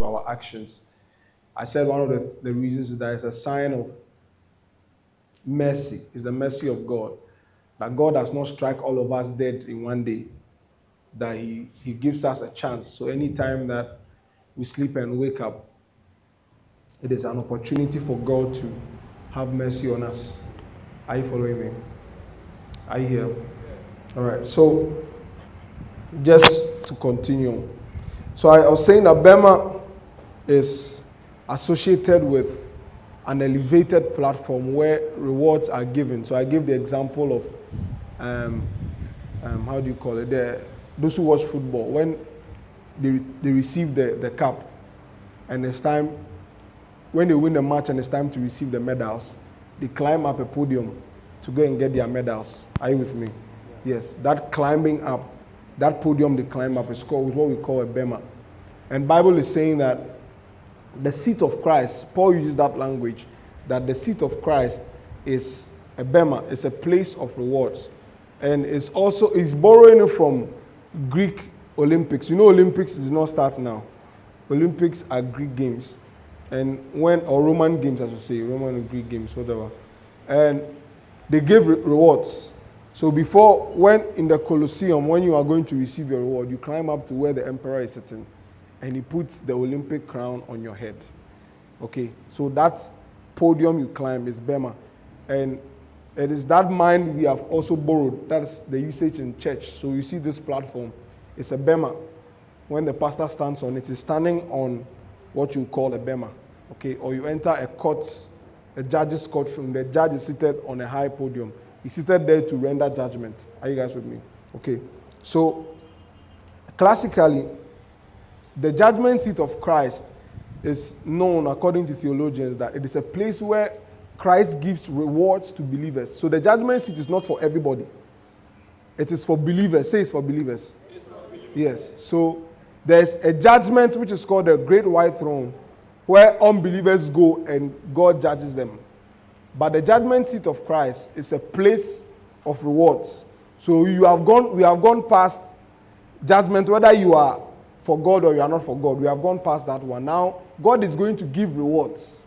to our actions. I said one of the reasons is that it's a sign of mercy. It's the mercy of God. That God does not strike all of us dead in one day. That He gives us a chance. So anytime that we sleep and wake up, it is an opportunity for God to have mercy on us. Are you following me? Are you here? All right. So just to continue. So I was saying that BEMA is associated with an elevated platform where rewards are given. So I give the example of, how do you call it? Those who watch football, when they receive the cup, and it's time, when they win the match and it's time to receive the medals, they climb up a podium to go and get their medals. Are you with me? Yes, that climbing up, that podium they climb up is what we call a BEMA. And Bible is saying that the seat of Christ, Paul uses that language, that the seat of Christ is a BEMA, it's a place of rewards. And it's borrowing it from Greek Olympics. You know, Olympics does not start now. Olympics are Greek games. Or Roman games, I should say, Roman and Greek games, whatever. And they give rewards. So when in the Colosseum, when you are going to receive your reward, you climb up to where the emperor is sitting, and he puts the Olympic crown on your head. Okay, so that podium you climb is BEMA. And it is that mind we have also borrowed. That's the usage in church. So you see this platform, it's a BEMA. When the pastor stands on it, he's standing on what you call a BEMA. Okay, or you enter a judge's courtroom. The judge is seated on a high podium. He's seated there to render judgment. Are you guys with me? Okay, so classically, the judgment seat of Christ is known, according to theologians, that it is a place where Christ gives rewards to believers. So the judgment seat is not for everybody. It is for believers. Say it's for believers. It's for believers. Yes. So there's a judgment which is called the Great White Throne, where unbelievers go and God judges them. But the judgment seat of Christ is a place of rewards. So we have gone past judgment, whether you are for God or you are not for God. We have gone past that one. Now, God is going to give rewards.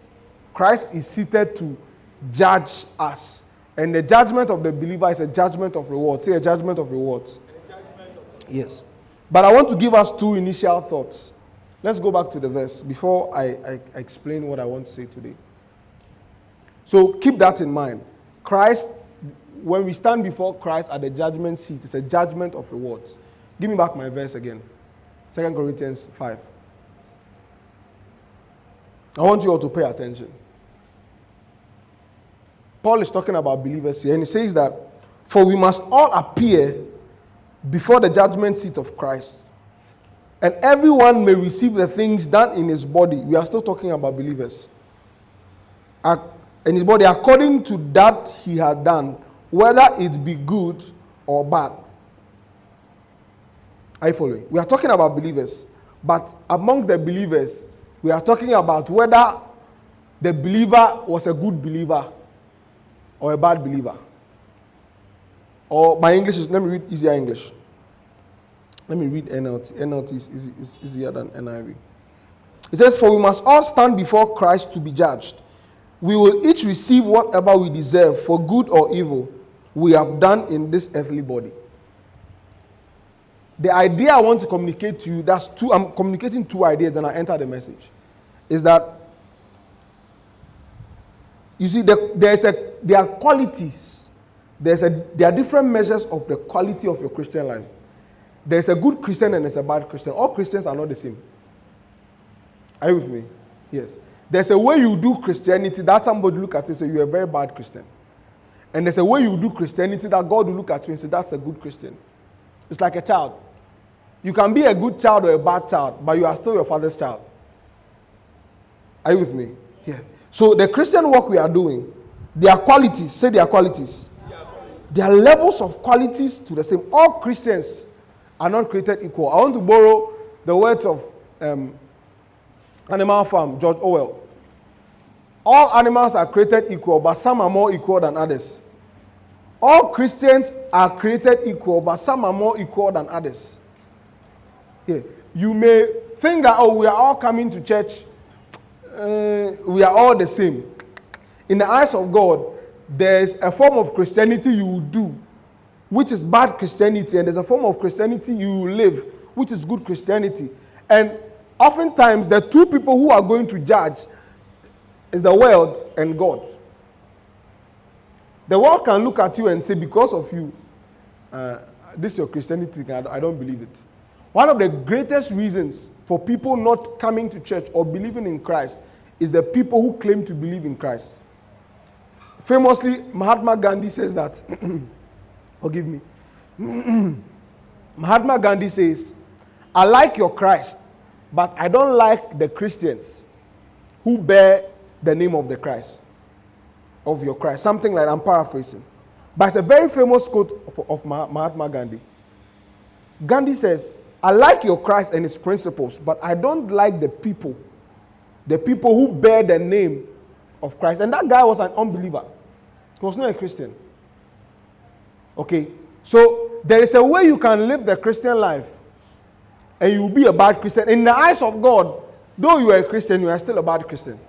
Christ is seated to judge us. And the judgment of the believer is a judgment of rewards. Say a judgment of rewards. Yes. But I want to give us two initial thoughts. Let's go back to the verse before I explain what I want to say today. So keep that in mind. Christ, when we stand before Christ at the judgment seat, it's a judgment of rewards. Give me back my verse again. 2 Corinthians 5. I want you all to pay attention. Paul is talking about believers here, and he says that, for we must all appear before the judgment seat of Christ, and everyone may receive the things done in his body. We are still talking about believers. In his body, according to that he had done, whether it be good or bad. Are you following? We are talking about believers, but amongst the believers, we are talking about whether the believer was a good believer or a bad believer. Or my English is, let me read easier English. Let me read NLT. NLT is easier than NIV. It says, for we must all stand before Christ to be judged. We will each receive whatever we deserve, for good or evil, we have done in this earthly body. The idea I want to communicate to you, I'm communicating two ideas, then I enter the message, is that, you see, there are qualities. There are different measures of the quality of your Christian life. There's a good Christian and there's a bad Christian. All Christians are not the same. Are you with me? Yes. There's a way you do Christianity that somebody look at you and say, you're a very bad Christian. And there's a way you do Christianity that God will look at you and say, that's a good Christian. It's like a child. You can be a good child or a bad child, but you are still your father's child. Are you with me? Yeah. So the Christian work we are doing, there are qualities. Say there are qualities. There are levels of qualities to the same. All Christians are not created equal. I want to borrow the words of Animal Farm, George Orwell. All animals are created equal, but some are more equal than others. All Christians are created equal, but some are more equal than others. Yeah. You may think that, oh, we are all coming to church, we are all the same. In the eyes of God, there's a form of Christianity you will do, which is bad Christianity, and there's a form of Christianity you will live, which is good Christianity. And oftentimes, the two people who are going to judge is the world and God. The world can look at you and say, because of you, this is your Christianity, I don't believe it. One of the greatest reasons for people not coming to church or believing in Christ is the people who claim to believe in Christ. Famously, Mahatma Gandhi says that, forgive me, Mahatma Gandhi says, I like your Christ, but I don't like the Christians who bear the name of the Christ, of your Christ. Something like that, I'm paraphrasing. But it's a very famous quote of Mahatma Gandhi. Gandhi says, I like your Christ and his principles, but I don't like the people who bear the name of Christ. And that guy was an unbeliever. He was not a Christian. Okay, so there is a way you can live the Christian life and you will be a bad Christian. In the eyes of God, though you are a Christian, you are still a bad Christian.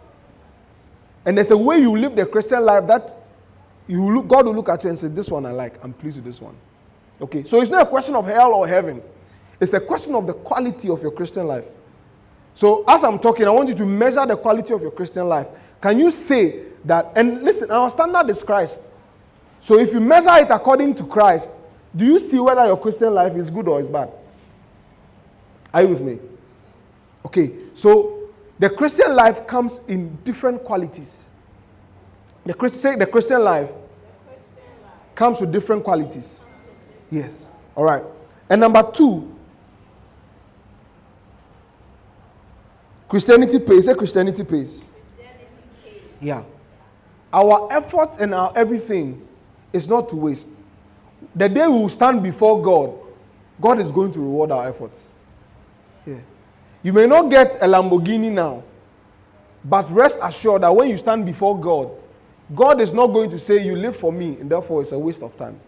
And there's a way you live the Christian life that God will look at you and say, this one I like, I'm pleased with this one. Okay, so it's not a question of hell or heaven. It's a question of the quality of your Christian life. So as I'm talking, I want you to measure the quality of your Christian life. Can you say that, and listen, our standard is Christ. So if you measure it according to Christ, do you see whether your Christian life is good or is bad? Are you with me? Okay, so the Christian life comes in different qualities. The Christian life comes with different qualities. Yes. All right. And number 2, Christianity pays. Say Christianity pays. Christianity pays. Yeah. Our effort and our everything is not to waste. The day we will stand before God, God is going to reward our efforts. Yeah. You may not get a Lamborghini now, but rest assured that when you stand before God, God is not going to say you live for me and therefore it's a waste of time.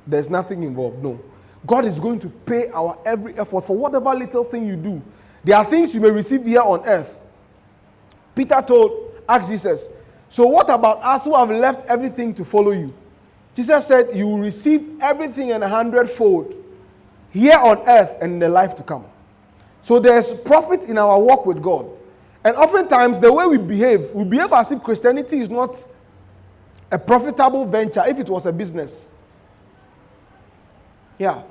There's nothing involved. No. God is going to pay our every effort for whatever little thing you do. There are things you may receive here on earth. Peter asked Jesus, so what about us who have left everything to follow you? Jesus said, you will receive everything in 100-fold here on earth and in the life to come. So there's profit in our walk with God. And oftentimes the way we behave as if Christianity is not a profitable venture if it was a business. Yeah.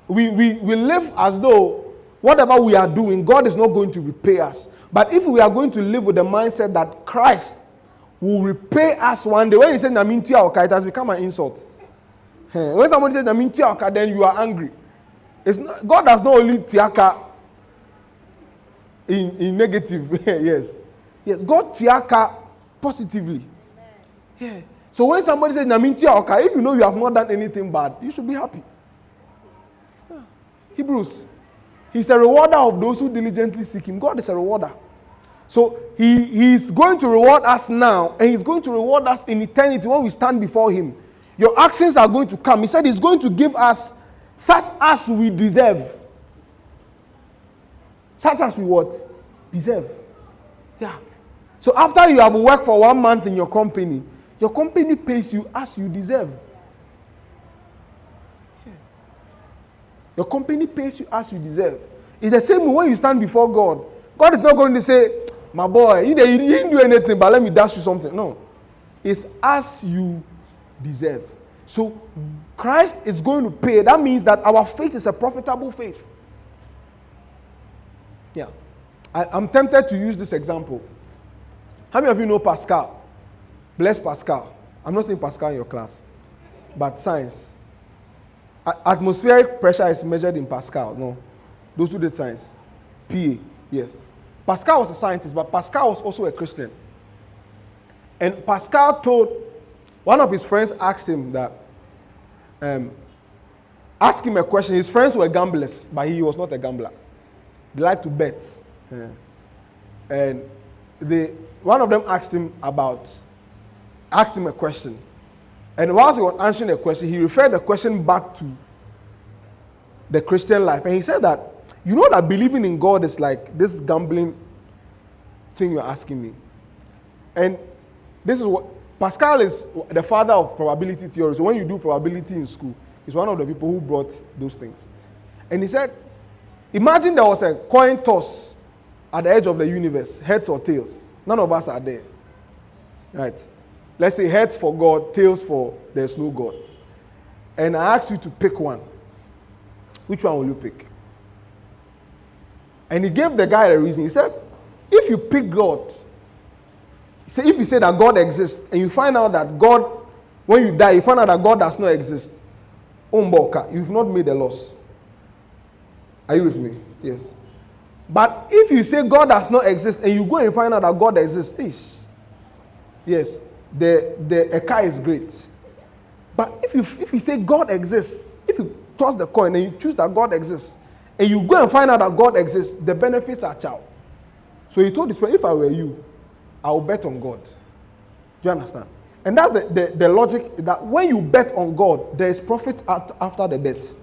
We live as though whatever we are doing, God is not going to repay us. But if we are going to live with the mindset that Christ will repay us one day, when he says Naminti Aoka, it has become an insult. When somebody says Naminti Aoka, then you are angry. God does not only tiaka in negative. Yes. God tiaka positively. Yeah. So when somebody says Naminti Aoka, if you know you have not done anything bad, you should be happy. Yeah. Hebrews. He's a rewarder of those who diligently seek him. God is a rewarder. So he is going to reward us now, and he's going to reward us in eternity when we stand before him. Your actions are going to come. He said he's going to give us such as we deserve. Such as we what? Deserve. Yeah. So after you have worked for 1 month in your company pays you as you deserve. Your company pays you as you deserve. It's the same when you stand before God. God is not going to say, my boy, you didn't do anything, but let me dash you something. No. It's as you deserve. So Christ is going to pay. That means that our faith is a profitable faith. Yeah. I'm tempted to use this example. How many of you know Pascal? Bless Pascal. I'm not saying Pascal in your class, but science. Atmospheric pressure is measured in Pascal. No. Those who did science. PA. Yes. Pascal was a scientist, but Pascal was also a Christian. And Pascal told, one of his friends asked him that, ask him a question. His friends were gamblers, but he was not a gambler. They liked to bet. Yeah. And one of them asked him a question. And whilst he was answering the question, he referred the question back to the Christian life. And he said that You know that believing in God is like this gambling thing you're asking me. And this is what Pascal is the father of probability theory. So when you do probability in school, he's one of the people who brought those things. And he said, imagine there was a coin toss at the edge of the universe, heads or tails. None of us are there. Right? Let's say heads for God, tails for there's no God. And I ask you to pick one. Which one will you pick? And he gave the guy a reason. He said, if you pick God, if you say that God exists, and you find out that God, when you die, you find out that God does not exist, you've not made a loss. Are you with me? Yes. But if you say God does not exist, and you go and find out that God exists, yes, the eka is great. But if you say God exists, if you toss the coin and you choose that God exists, and you go and find out that God exists, the benefits are chow. So he told his friend, if I were you, I will bet on God. Do you understand? And that's the logic, that when you bet on God, there is profit after the bet. Do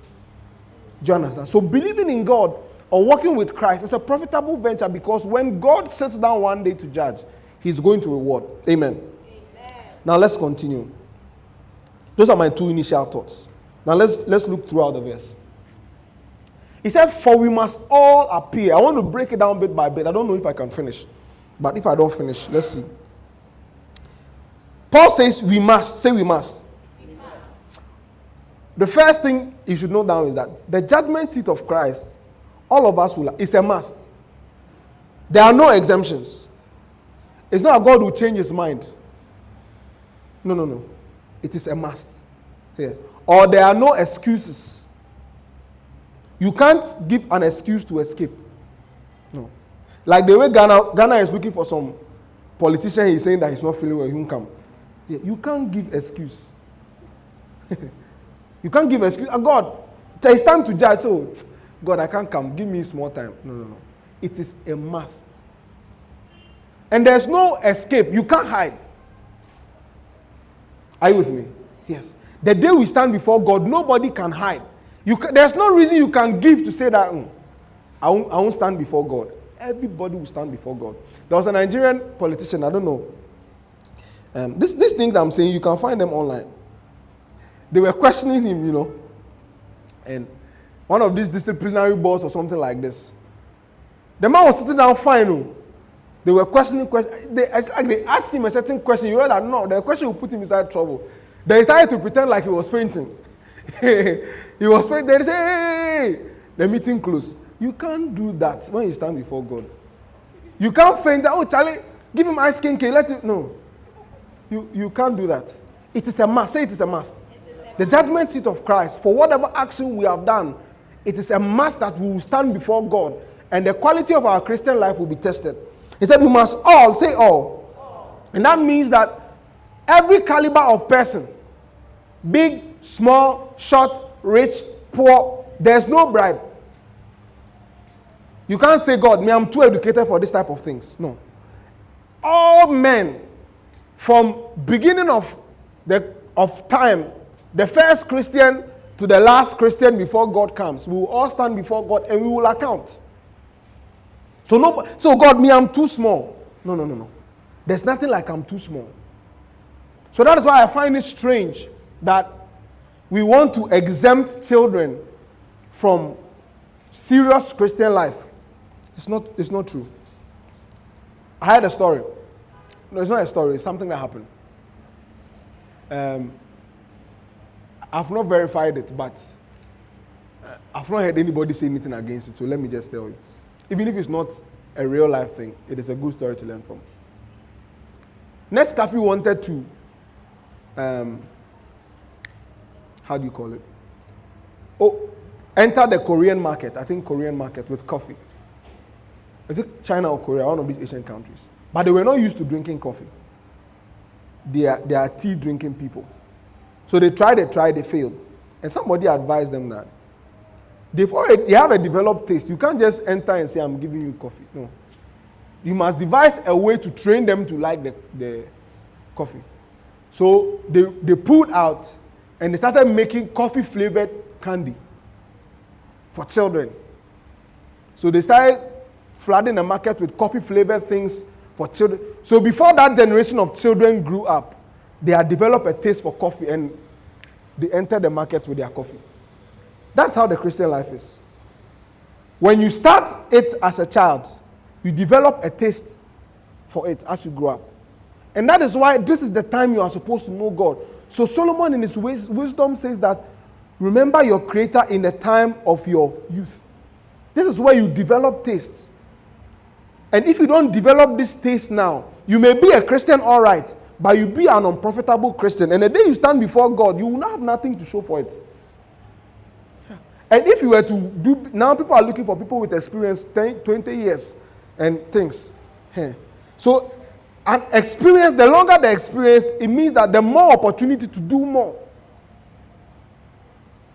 you understand? So believing in God or working with Christ is a profitable venture, because when God sits down one day to judge, he's going to reward. Amen. Now let's continue. Those are my two initial thoughts. Now let's look throughout the verse. He said, for we must all appear. I want to break it down bit by bit. I don't know if I can finish. But if I don't finish, let's see. Paul says we must. Say we must. We must. The first thing you should know down is that the judgment seat of Christ, all of us will. It's a must. There are no exemptions. It's not a God who change his mind. No. It is a must. Yeah. Or there are no excuses. You can't give an excuse to escape. No. Like the way Ghana is looking for some politician, he's saying that he's not feeling well, he won't come. Yeah, you can't give excuse. You can't give excuse. God, it's time to judge. So, God, I can't come. Give me small time. No. It is a must. And there's no escape. You can't hide. Are you with me? Yes. The day we stand before God, nobody can hide. There's no reason you can give to say that I won't stand before God. Everybody will stand before God. There was a Nigerian politician, I don't know. These things I'm saying, you can find them online. They were questioning him, and one of these disciplinary boards or something like this. The man was sitting down fine. They were questioning questions. They asked him a certain question. You heard that? No, the question will put him inside trouble. They started to pretend like he was fainting. He was fainting. They say, hey, the meeting closed. You can't do that when you stand before God. You can't faint. Oh, Charlie, give him ice cream. Let him. No. You can't do that. It is a must. Say it is a must. The judgment seat of Christ, for whatever action we have done, it is a must that we will stand before God, and the quality of our Christian life will be tested. He said we must all, say all. And that means that every caliber of person, big, small, short, rich, poor, there's no bribe. You can't say, God, me, I'm too educated for this type of things. No. All men, from beginning of time, the first Christian to the last Christian before God comes, we will all stand before God and we will account. So God, me, I'm too small. No. There's nothing like I'm too small. So that is why I find it strange that we want to exempt children from serious Christian life. It's not true. I had a story. No, it's not a story. It's something that happened. I've not verified it, but I've not heard anybody say anything against it. So let me just tell you. Even if it's not a real life thing, it is a good story to learn from. Nescafe wanted to, how do you call it? Enter the Korean market. I think Korean market with coffee. Is it China or Korea? One of these Asian countries. But they were not used to drinking coffee. They are tea drinking people. So they tried, they failed. And somebody advised them that they have a developed taste. You can't just enter and say, I'm giving you coffee. No. You must devise a way to train them to like the coffee. So they pulled out and they started making coffee flavored candy for children. So they started flooding the market with coffee-flavored things for children. So before that generation of children grew up, they had developed a taste for coffee and they entered the market with their coffee. That's how the Christian life is. When you start it as a child, you develop a taste for it as you grow up. And that is why this is the time you are supposed to know God. So Solomon in his wisdom says that remember your Creator in the time of your youth. This is where you develop tastes. And if you don't develop this taste now, you may be a Christian all right, but you be an unprofitable Christian. And the day you stand before God, you will not have nothing to show for it. And if you were to do, now people are looking for people with experience, 10, 20 years and things. So an experience, the longer the experience, it means that the more opportunity to do more.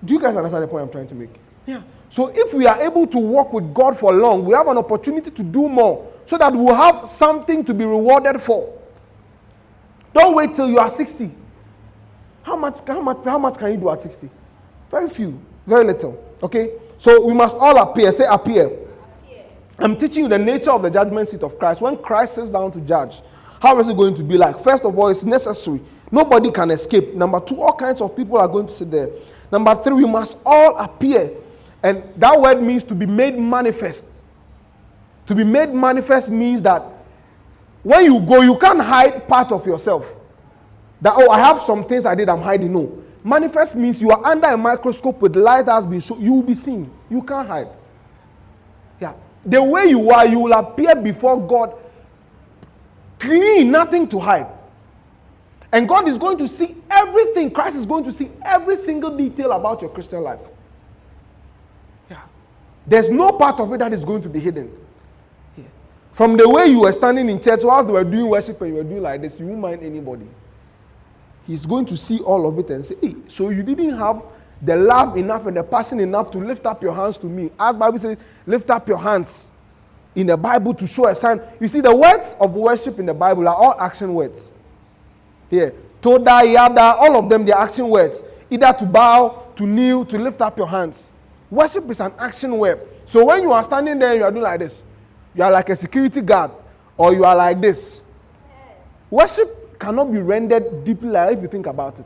Do you guys understand the point I'm trying to make? Yeah. So if we are able to walk with God for long, we have an opportunity to do more so that we'll have something to be rewarded for. Don't wait till you are 60. How much can you do at 60? Very few, very little. Okay? So we must all appear. Say appear. I'm teaching you the nature of the judgment seat of Christ. When Christ sits down to judge, how is it going to be like? First of all, it's necessary. Nobody can escape. Number two, all kinds of people are going to sit there. Number three, we must all appear. And that word means to be made manifest. To be made manifest means that when you go, you can't hide part of yourself. That, oh, I have some things I did, I'm hiding. No. Manifest means you are under a microscope with light that has been shown. You will be seen. You can't hide. Yeah. The way you are, you will appear before God clean, nothing to hide. And God is going to see everything. Christ is going to see every single detail about your Christian life. Yeah. There's no part of it that is going to be hidden. Yeah. From the way you were standing in church whilst they were doing worship and you were doing like this, you won't mind anybody. He's going to see all of it and say, hey, so you didn't have the love enough and the passion enough to lift up your hands to me. As Bible says, lift up your hands in the Bible to show a sign. You see, the words of worship in the Bible are all action words. Here, toda, yada, all of them, they are action words. Either to bow, to kneel, to lift up your hands. Worship is an action word. So when you are standing there, you are doing like this. You are like a security guard, or you are like this. Worship cannot be rendered deeply like if you think about it.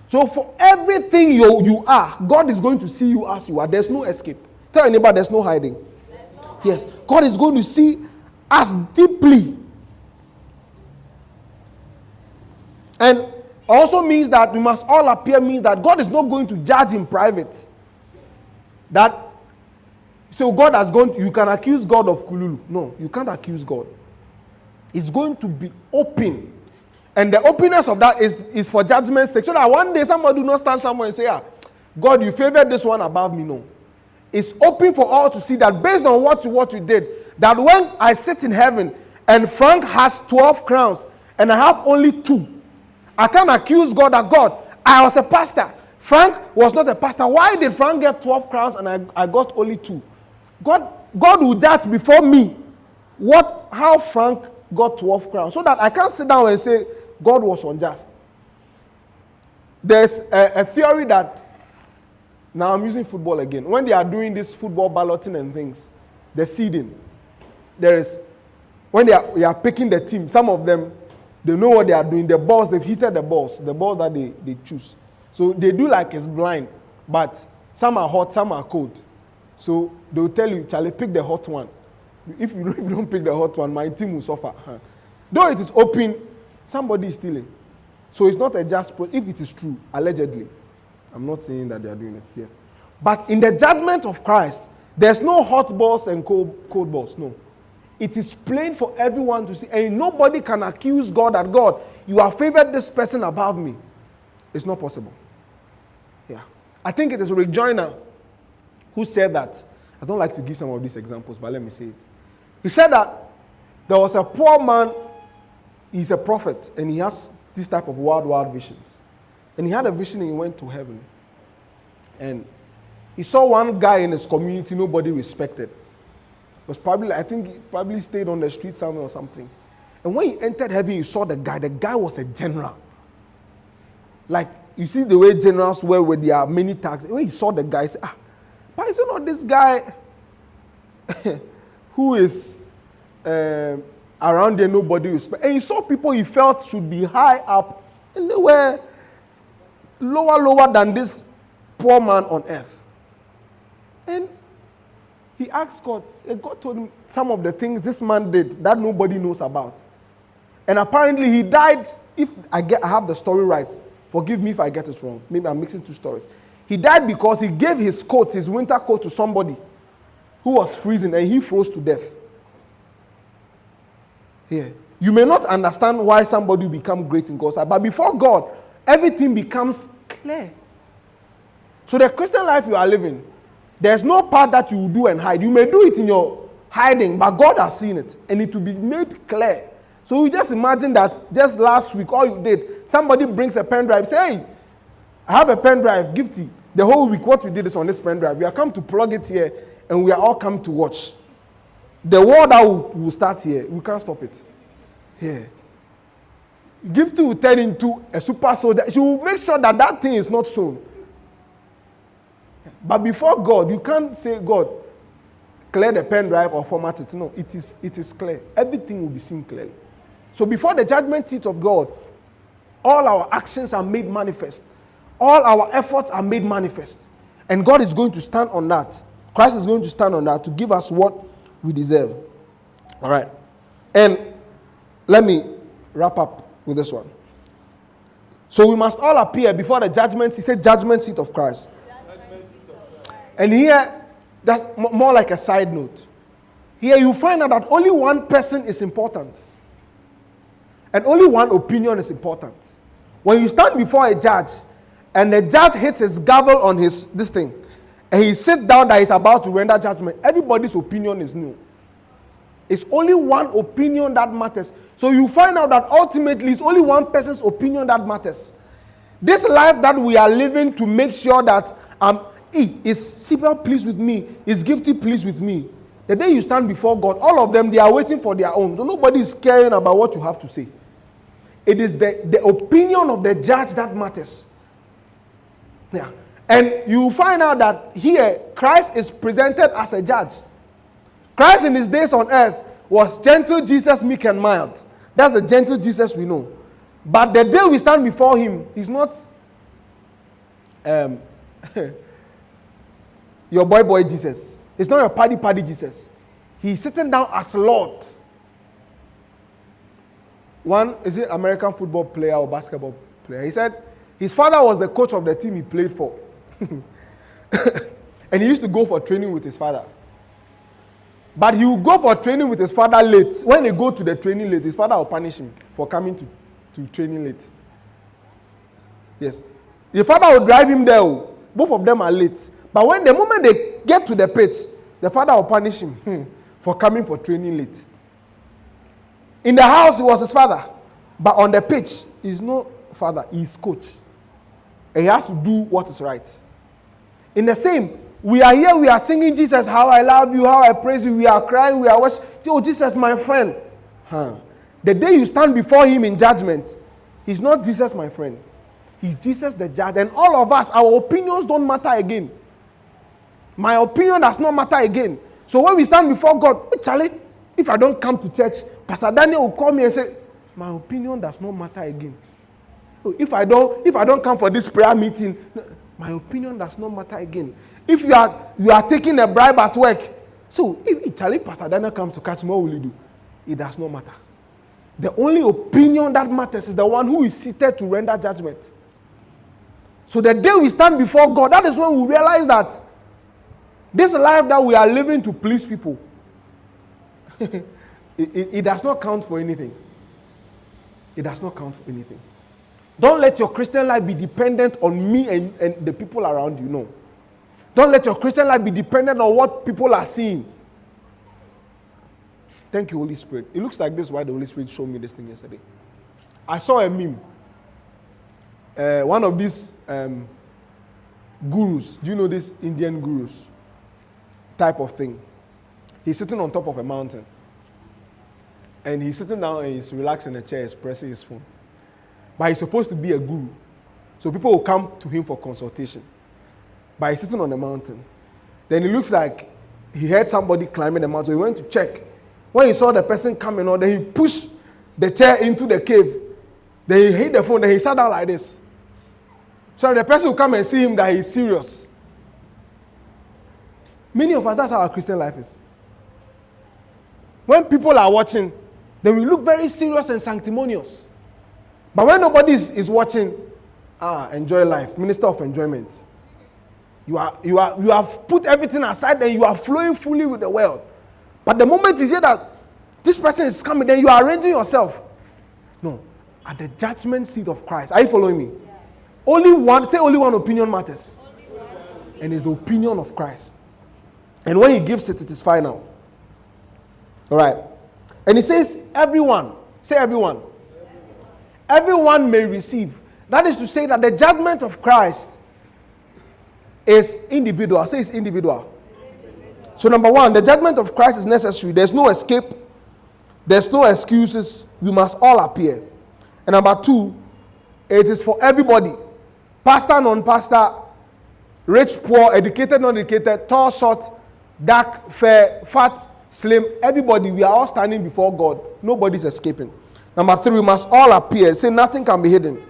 So for everything you are, God is going to see you as you are. There's no escape. Tell anybody there's no hiding. Yes, God is going to see us deeply. And also means that we must all appear, means that God is not going to judge in private. That, so God has gone, you can accuse God of Kululu. No, you can't accuse God. It's going to be open. And the openness of that is for judgment's sake. So that one day somebody will not stand somewhere and say, God, you favored this one above me. No. It's open for all to see that based on what you did, that when I sit in heaven and Frank has 12 crowns and I have only 2, I can't accuse God that, God, I was a pastor. Frank was not a pastor. Why did Frank get 12 crowns and I got only 2? God will judge before me how Frank got 12 crowns. So that I can't sit down and say God was unjust. There's a theory that, now I'm using football again. When they are doing this football balloting and things, the seeding, when they are picking the team, some of them, they know what they are doing. The balls, they've heated the balls that they choose. So they do like it's blind, but some are hot, some are cold. So they'll tell you, Charlie, pick the hot one. If you don't pick the hot one, my team will suffer. Though it is open, somebody is stealing. So it's not a just, if it is true, allegedly. I'm not saying that they are doing it, yes. But in the judgment of Christ, there's no hot balls and cold balls, no. It is plain for everyone to see, and nobody can accuse God that, God, you have favored this person above me. It's not possible. Yeah. I think it is Rick Joyner who said that. I don't like to give some of these examples, but let me say it. He said that there was a poor man, he's a prophet, and he has this type of wild visions. And he had a vision and he went to heaven. And he saw one guy in his community nobody respected. Was probably, I think he probably stayed on the street somewhere or something. And when he entered heaven, he saw the guy was a general. Like, you see the way generals wear with their many tags. When he saw the guy, he said, but is it not this guy who is around there, nobody respect. And he saw people he felt should be high up, and they were lower than this poor man on earth. And he asked God, and God told him some of the things this man did that nobody knows about. And apparently he died, if I have the story right, forgive me if I get it wrong, maybe I'm mixing two stories. He died because he gave his coat, his winter coat, to somebody who was freezing, and he froze to death. Here, you may not understand why somebody will become great in God's sight, but before God, everything becomes clear. So the Christian life you are living, there's no part that you will do and hide. You may do it in your hiding, but God has seen it, and it will be made clear. So you just imagine that just last week, all you did, somebody brings a pen drive, say, hey, I have a pen drive, gifty. The whole week, what we did is on this pen drive. We are come to plug it here, and we are all come to watch. The war that will start here, we can't stop it. Here. Gifty will turn into a super soldier. She will make sure that that thing is not shown. But before God, you can't say, God, clear the pen drive or format it. No, it is clear. Everything will be seen clearly. So before the judgment seat of God, all our actions are made manifest. All our efforts are made manifest. And God is going to stand on that. Christ is going to stand on that to give us what we deserve. All right. And let me wrap up with this one. So we must all appear before the judgment. He said judgment seat of Christ. And here, that's more like a side note. Here you find out that only one person is important. And only one opinion is important. When you stand before a judge, and the judge hits his gavel on this thing, and he sits down that he's about to render judgment, everybody's opinion is new. It's only one opinion that matters. So you find out that ultimately it's only one person's opinion that matters. This life that we are living to make sure that is Sibyl pleased with me? Is Gifty pleased with me? The day you stand before God, all of them, they are waiting for their own. So nobody is caring about what you have to say. It is the opinion of the judge that matters. Yeah. And you find out that here, Christ is presented as a judge. Christ in his days on earth was gentle Jesus, meek and mild. That's the gentle Jesus we know. But the day we stand before him, he's not your boy Jesus. It's not your paddy Jesus. He's sitting down as Lord. One, is it American football player or basketball player? He said his father was the coach of the team he played for. And he used to go for training with his father. But he would go for training with his father late. When they go to the training late, his father will punish him for coming to training late. Yes. The father will drive him there. Both of them are late. But when the moment they get to the pitch, the father will punish him for coming for training late. In the house, he was his father. But on the pitch, he's no father. He's coach. And he has to do what is right. In the same, we are here, we are singing Jesus, how I love you, how I praise you. We are crying, we are watching. Oh, Jesus, my friend. The day you stand before him in judgment, he's not Jesus, my friend. He's Jesus the judge. And all of us, our opinions don't matter again. My opinion does not matter again. So when we stand before God, Charlie, if I don't come to church, Pastor Daniel will call me and say, my opinion does not matter again. If I don't come for this prayer meeting, my opinion does not matter again. If you are taking a bribe at work, so if Charlie Pastor Daniel comes to catch me, what will you do? It does not matter. The only opinion that matters is the one who is seated to render judgment. So the day we stand before God, that is when we realize that this life that we are living to please people, it does not count for anything. It does not count for anything. Don't let your Christian life be dependent on me and the people around you. No. Don't let your Christian life be dependent on what people are seeing. Thank you, Holy Spirit. It looks like this is why the Holy Spirit showed me this thing yesterday. I saw a meme. One of these gurus. Do you know these Indian gurus? Type of thing. He's sitting on top of a mountain. And he's sitting down and he's relaxed in a chair, he's pressing his phone. But he's supposed to be a guru. So people will come to him for consultation. But he's sitting on the mountain. Then it looks like he heard somebody climbing the mountain. He went to check. When he saw the person coming on, then he pushed the chair into the cave. Then he hit the phone. Then he sat down like this. So the person will come and see him that he's serious. Many of us, that's how our Christian life is. When people are watching, then we look very serious and sanctimonious. But when nobody is watching, enjoy life, minister of enjoyment. You have put everything aside and you are flowing fully with the world. But the moment you hear that this person is coming, then you are arranging yourself. No, at the judgment seat of Christ. Are you following me? Yeah. Only one opinion matters. And it's the opinion of Christ. And when he gives it, it is final. All right. And he says, everyone. Say everyone. Everyone may receive. That is to say that the judgment of Christ is individual. Say it's individual. So number one, the judgment of Christ is necessary. There's no escape. There's no excuses. We must all appear. And number two, it is for everybody. Pastor, non-pastor, rich, poor, educated, non-educated, tall, short, dark, fair, fat, slim. Everybody, we are all standing before God. Nobody's escaping. Number three, we must all appear. Say nothing can be hidden.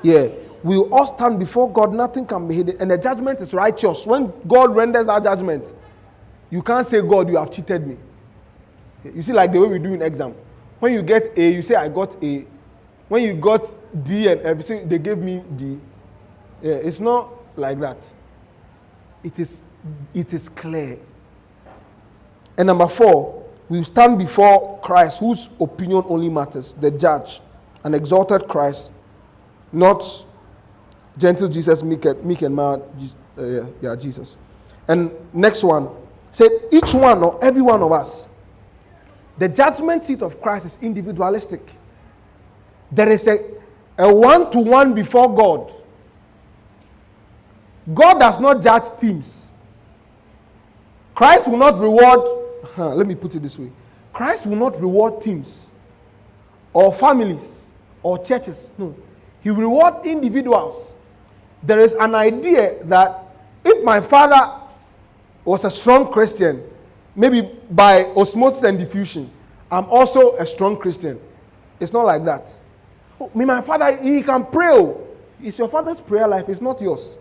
Yeah. We will all stand before God. Nothing can be hidden. And the judgment is righteous. When God renders that judgment, you can't say, God, you have cheated me. You see, like the way we do in exam. When you get A, you say, I got A. When you got D and F, you say, they gave me D. Yeah, it's not like that. It is clear. And number four, we stand before Christ, whose opinion only matters, the judge, an exalted Christ, not gentle Jesus, meek and mild, Jesus. And next one, say each one or every one of us. The judgment seat of Christ is individualistic. There is a one-to-one before God. God does not judge teams. Christ will not reward, let me put it this way. Christ will not reward teams or families or churches. No. He will reward individuals. There is an idea that if my father was a strong Christian, maybe by osmosis and diffusion, I'm also a strong Christian. It's not like that. Oh, my father, he can pray. It's your father's prayer life, it's not yours.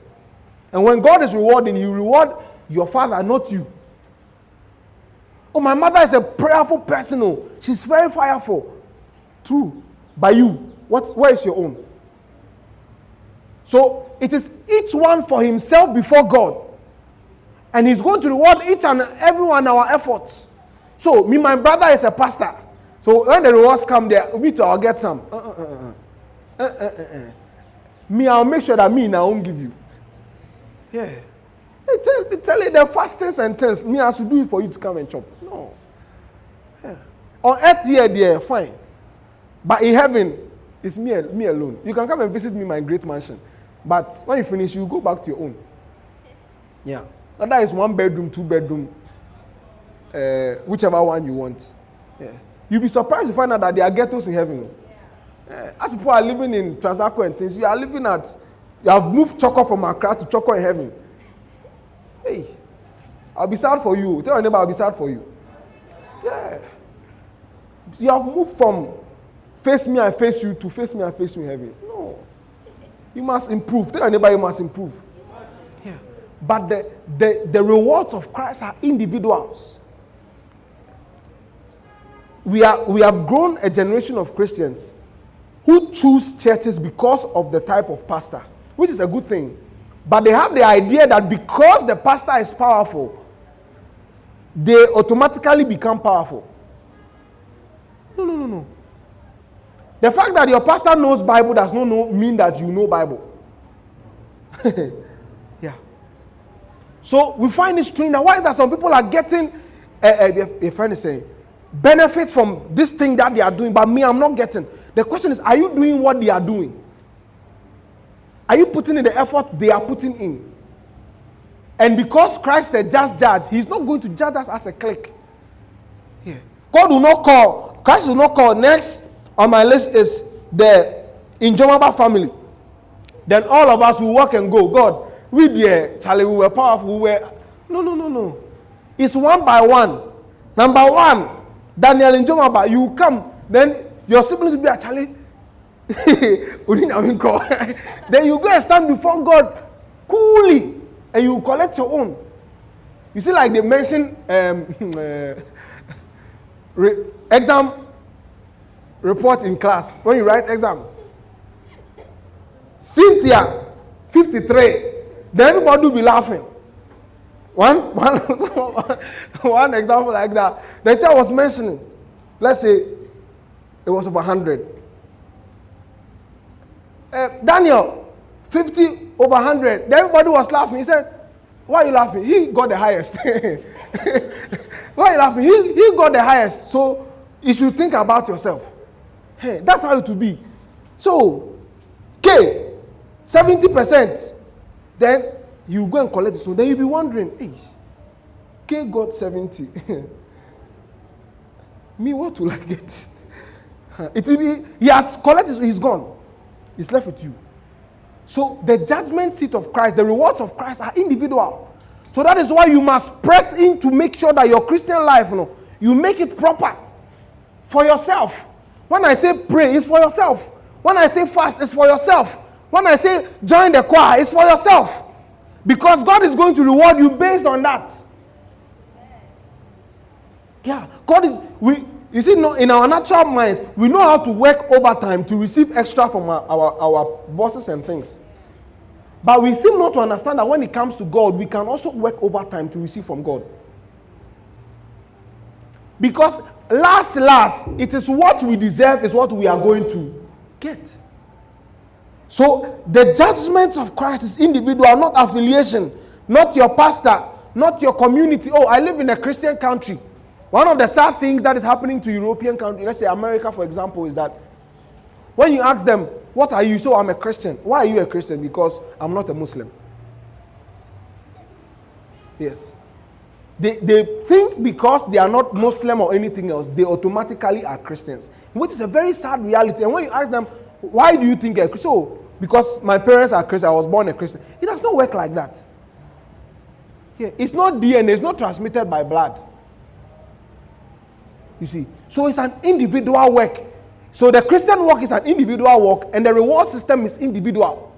And when God is rewarding, he will reward your father, not you. Oh, my mother is a prayerful person. Oh, she's very fireful. True. By you. Where is your own? So it is each one for himself before God. And he's going to reward each and everyone our efforts. So my brother is a pastor. So when the rewards come there, I'll get some. I'll make sure that I won't give you. Yeah. Tell it the fastest sentence. I should do it for you to come and chop. No. Yeah. On earth here, fine. But in heaven, it's me alone. You can come and visit me in my great mansion. But when you finish, you go back to your own. Yeah. That is 1 bedroom, 2 bedroom, whichever one you want. Yeah. You'll be surprised to find out that there are ghettos in heaven. Yeah. As people are living in Transaco and things, you have moved Choco from Accra to Choco in heaven. Hey, I'll be sad for you. Tell your neighbor I'll be sad for you. Yeah. You have moved from face me, I face you to face me, I face you in heaven. No. You must improve. Tell your neighbor you must improve. Yeah. But the rewards of Christ are individuals. We have grown a generation of Christians who choose churches because of the type of pastor, which is a good thing. But they have the idea that because the pastor is powerful, they automatically become powerful. No. The fact that your pastor knows Bible does not mean that you know Bible. Yeah. So we find it strange that why is that some people are getting, a friend is saying, benefits from this thing that they are doing, but me, I'm not getting. The question is, are you doing what they are doing? Are you putting in the effort they are putting in? And because Christ said just judge, he's not going to judge us as a clique. Yeah. God will not call, Christ will not call. Next on my list is the NJOMABA family. Then all of us will walk and go. God, we there, Charlie, we were powerful. No. It's one by one. Number one, Daniel and NJOMABA, you come, then your siblings will be actually. Then you go and stand before God coolly and you collect your own. You see, like they mention exam report in class when you write exam. Cynthia 53, then everybody will be laughing. One example like that. The teacher was mentioning, let's say it was over 100. Daniel 50 over 100. Then everybody was laughing. He said, "Why are you laughing? He got the highest." Why are you laughing? He got the highest. So you should think about yourself. Hey, that's how it will be. So K 70%. Then you go and collect it. So then you'll be wondering, hey, K got 70. Me, what will I get? It will be, he has collected, he's gone. It's left with you. So the judgment seat of Christ, the rewards of Christ are individual. So that is why you must press in to make sure that your Christian life, you make it proper for yourself. When I say pray, it's for yourself. When I say fast, it's for yourself. When I say join the choir, it's for yourself. Because God is going to reward you based on that. Yeah, God is, you see, in our natural minds, we know how to work overtime to receive extra from our bosses and things. But we seem not to understand that when it comes to God, we can also work overtime to receive from God. Because last, it is what we deserve is what we are going to get. So the judgment of Christ is individual, not affiliation, not your pastor, not your community. Oh, I live in a Christian country. One of the sad things that is happening to European countries, let's say America, for example, is that when you ask them, what are you? So I'm a Christian. Why are you a Christian? Because I'm not a Muslim. Yes. They think because they are not Muslim or anything else, they automatically are Christians, which is a very sad reality. And when you ask them, why do you think you're a Christian? So, because my parents are Christian, I was born a Christian. It does not work like that. Yeah. It's not DNA, it's not transmitted by blood. You see, so it's an individual work. So the Christian work is an individual work, and the reward system is individual.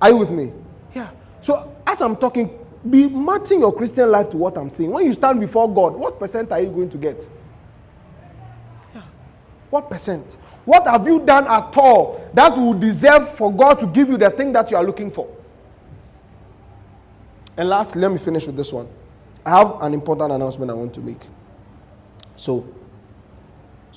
Are you with me? Yeah. So as I'm talking, be matching your Christian life to what I'm saying. When you stand before God, what percent are you going to get? Yeah. What percent? What have you done at all that will deserve for God to give you the thing that you are looking for? And lastly, let me finish with this one. I have an important announcement I want to make. So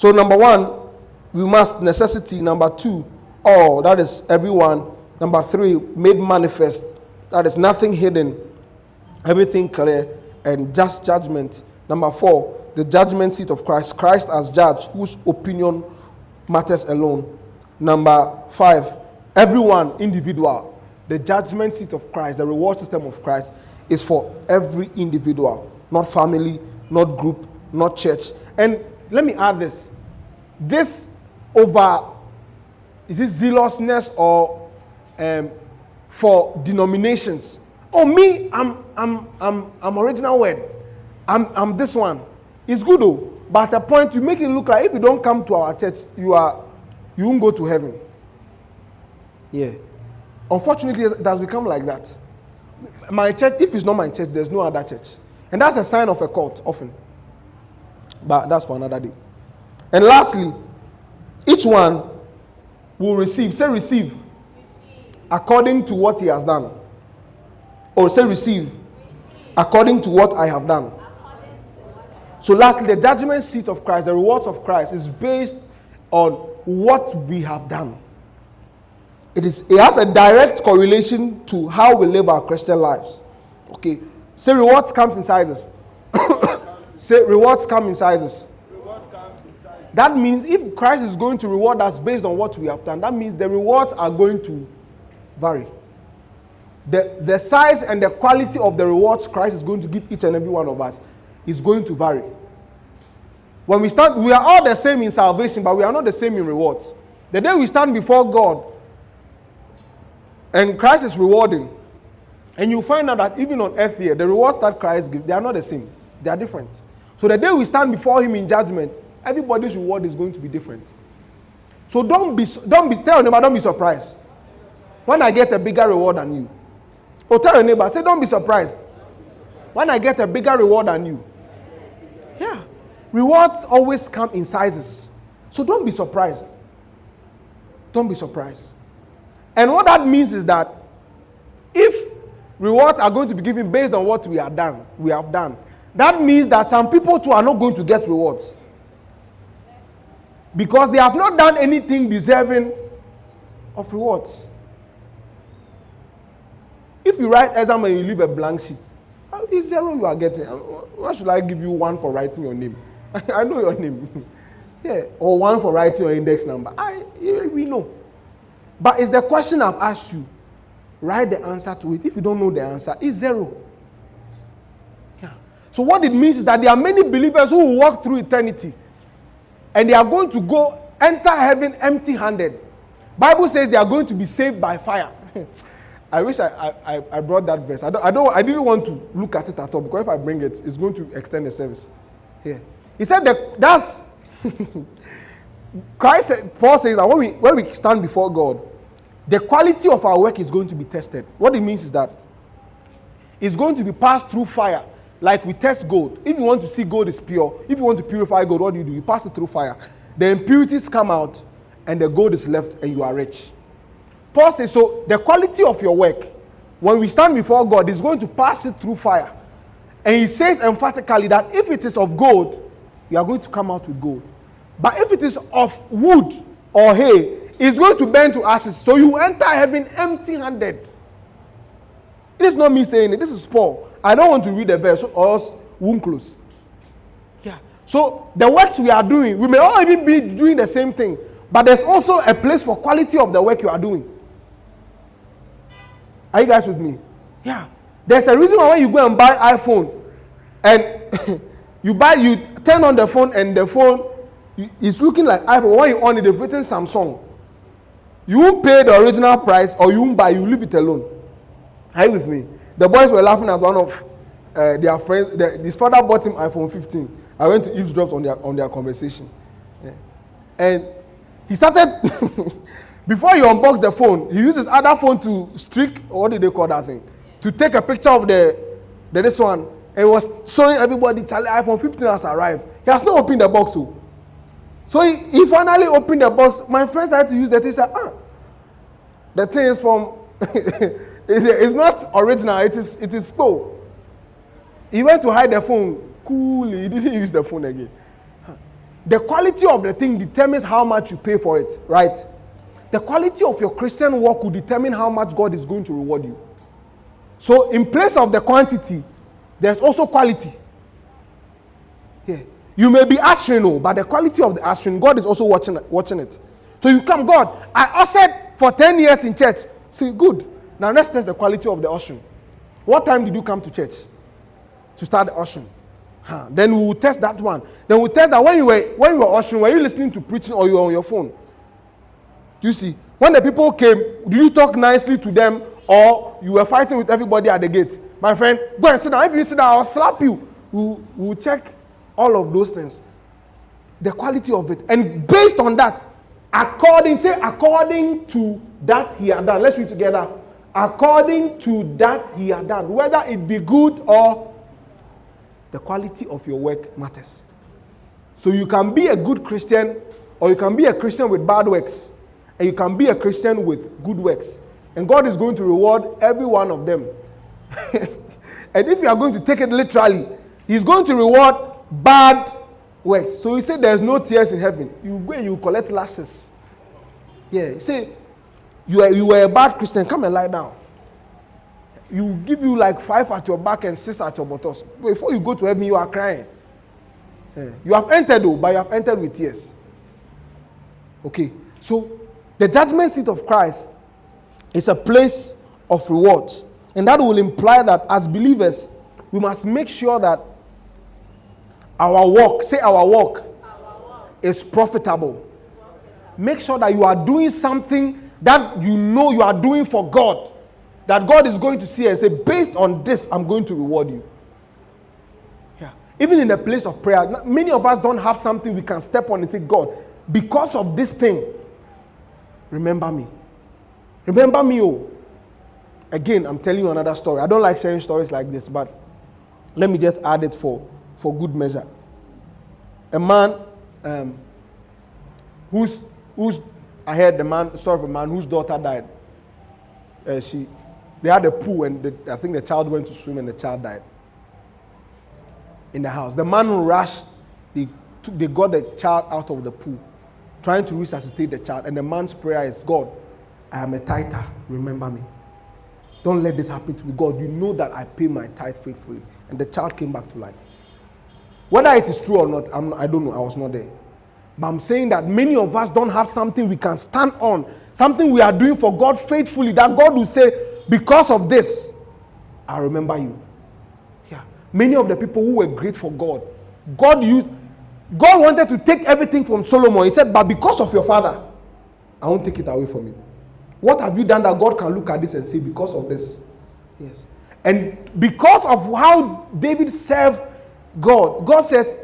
number one, we must necessity. Number two, all, that is everyone. Number three, made manifest, that is nothing hidden, everything clear, and just judgment. Number four, the judgment seat of Christ, Christ as judge, whose opinion matters alone. Number five, everyone individual. The judgment seat of Christ, the reward system of Christ is for every individual, not family, not group, not church. And let me add this. This is it zealousness or for denominations? Oh, me, I'm original word. I'm this one. It's good though, but at a point you make it look like if you don't come to our church, you won't go to heaven. Yeah. Unfortunately, it has become like that. My church, if it's not my church, there's no other church. And that's a sign of a cult, often. But that's for another day. And lastly, each one will receive. Say receive. According to what he has done. Or say receive. According to what I have done. So lastly, the judgment seat of Christ, the rewards of Christ, is based on what we have done. It has a direct correlation to how we live our Christian lives. Okay. Say rewards comes in sizes. Say rewards come in sizes. That means if Christ is going to reward us based on what we have done, that means the rewards are going to vary. The size and the quality of the rewards Christ is going to give each and every one of us is going to vary. When we start, we are all the same in salvation, but we are not the same in rewards. The day we stand before God and Christ is rewarding, And you find out that even on earth here, the rewards that Christ gives, they are not the same. They are different. So the day we stand before him in judgment, everybody's reward is going to be different. So don't be tell your neighbor, don't be surprised when I get a bigger reward than you. Or tell your neighbor, say, don't be surprised when I get a bigger reward than you. Yeah. Rewards always come in sizes. So don't be surprised. Don't be surprised. And what that means is that if rewards are going to be given based on what we have done, that means that some people too are not going to get rewards. Because they have not done anything deserving of rewards. If you write exam and you leave a blank sheet, it's 0 you are getting. Why should I give you 1 for writing your name? I know your name. Yeah, or 1 for writing your index number. We know. But it's the question I've asked you. Write the answer to it. If you don't know the answer, it's 0. Yeah. So what it means is that there are many believers who will walk through eternity and they are going to go enter heaven empty-handed. Bible says they are going to be saved by fire. I wish I brought that verse. I didn't want to look at it at all because if I bring it, it's going to extend the service. Yeah. He said that's Paul says that when we stand before God, the quality of our work is going to be tested. What it means is that it's going to be passed through fire, like we test gold. If you want to see gold is pure, if you want to purify gold, what do? You pass it through fire. The impurities come out, and the gold is left, and you are rich. Paul says, so the quality of your work, when we stand before God, is going to pass it through fire. And he says emphatically that if it is of gold, you are going to come out with gold. But if it is of wood or hay, it's going to burn to ashes. So you enter heaven empty-handed. It is not me saying it. This is Paul. I don't want to read the verse or else won't close. Yeah. So the works we are doing, we may all even be doing the same thing. But there's also a place for quality of the work you are doing. Are you guys with me? Yeah. There's a reason why when you go and buy iPhone and you turn on the phone and the phone is looking like iPhone. When you on it, they've written Samsung. You won't pay the original price or you won't buy, you leave it alone. Are you with me? The boys were laughing at one of their friends. His father bought him iPhone 15. I went to eavesdrop on their conversation. Yeah. And he started, before he unboxed the phone, he used his other phone to streak, or what did they call that thing? To take a picture of this one. And he was showing everybody, Charlie, iPhone 15 has arrived. He has not opened the box. So he finally opened the box. My friend started to use the thing. He said, the thing is from, it's not original, it is spoil. He went to hide the phone. Coolly, he didn't use the phone again. The quality of the thing determines how much you pay for it, right? The quality of your Christian work will determine how much God is going to reward you. So in place of the quantity, there's also quality. Yeah. You may be ushering, but the quality of the ushering, God is also watching it. So you come, God, I ushered for 10 years in church. Say, good. Now let's test the quality of the ushering. What time did you come to church to start the ushering? Then we will test that one. Then we'll test that when you were ushering, were you listening to preaching or you were on your phone? Do you see? When the people came, did you talk nicely to them or you were fighting with everybody at the gate? My friend, go and sit down. If you sit down, I'll slap you. We'll check all of those things. The quality of it. And based on that, according to that he had done. Let's read together. According to that he had done. Whether it be good or the quality of your work matters. So you can be a good Christian or you can be a Christian with bad works. And you can be a Christian with good works. And God is going to reward every one of them. And if you are going to take it literally, he's going to reward bad works. So he said there's no tears in heaven. You go and you collect lashes. Yeah, he said you were a bad Christian, come and lie down. You give you like 5 at your back and 6 at your buttocks. Before you go to heaven, you are crying. Yeah. You have entered though, but you have entered with tears. Okay, so the judgment seat of Christ is a place of rewards. And that will imply that as believers, we must make sure that our walk, is profitable. Make sure that you are doing something that you know you are doing for God. that God is going to see and say, based on this, I'm going to reward you. Yeah. Even in the place of prayer, many of us don't have something we can step on and say, God, because of this thing, remember me. Remember me, oh. Again, I'm telling you another story. I don't like sharing stories like this, but let me just add it for good measure. A man who's I heard the story of a man whose daughter died. They had a pool, and I think the child went to swim and the child died in the house. The man rushed. They got the child out of the pool, trying to resuscitate the child. And the man's prayer is, God, I am a tither. Remember me. Don't let this happen to me. God, you know that I pay my tithe faithfully. And the child came back to life. Whether it is true or not, I don't know. I was not there. But I'm saying that many of us don't have something we can stand on, something we are doing for God faithfully, that God will say, because of this, I remember you. Yeah. Many of the people who were great for God, God wanted to take everything from Solomon. He said, but because of your father, I won't take it away from you. What have you done that God can look at this and say, because of this? Yes. And because of how David served God, God says,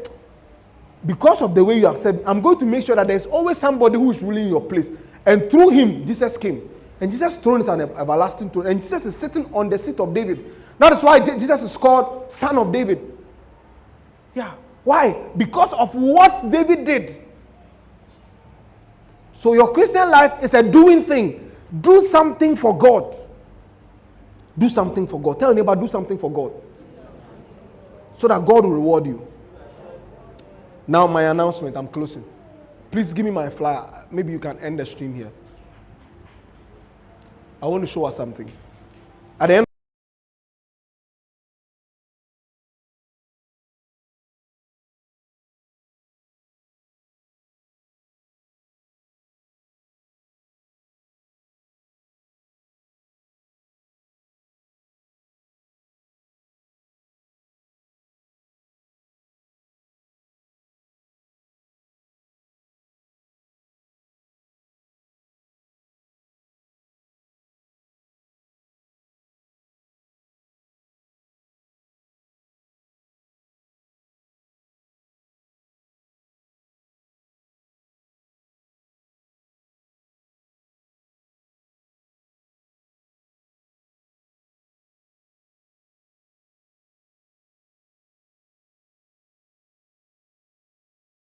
because of the way you have said, I'm going to make sure that there's always somebody who is ruling your place. And through him, Jesus came. And Jesus' throne is an everlasting throne. And Jesus is sitting on the seat of David. That is why Jesus is called Son of David. Yeah. Why? Because of what David did. So your Christian life is a doing thing. Do something for God. Do something for God. Tell your neighbor, do something for God. So that God will reward you. Now my announcement, I'm closing. Please give me my flyer. Maybe you can end the stream here. I want to show us something. At the end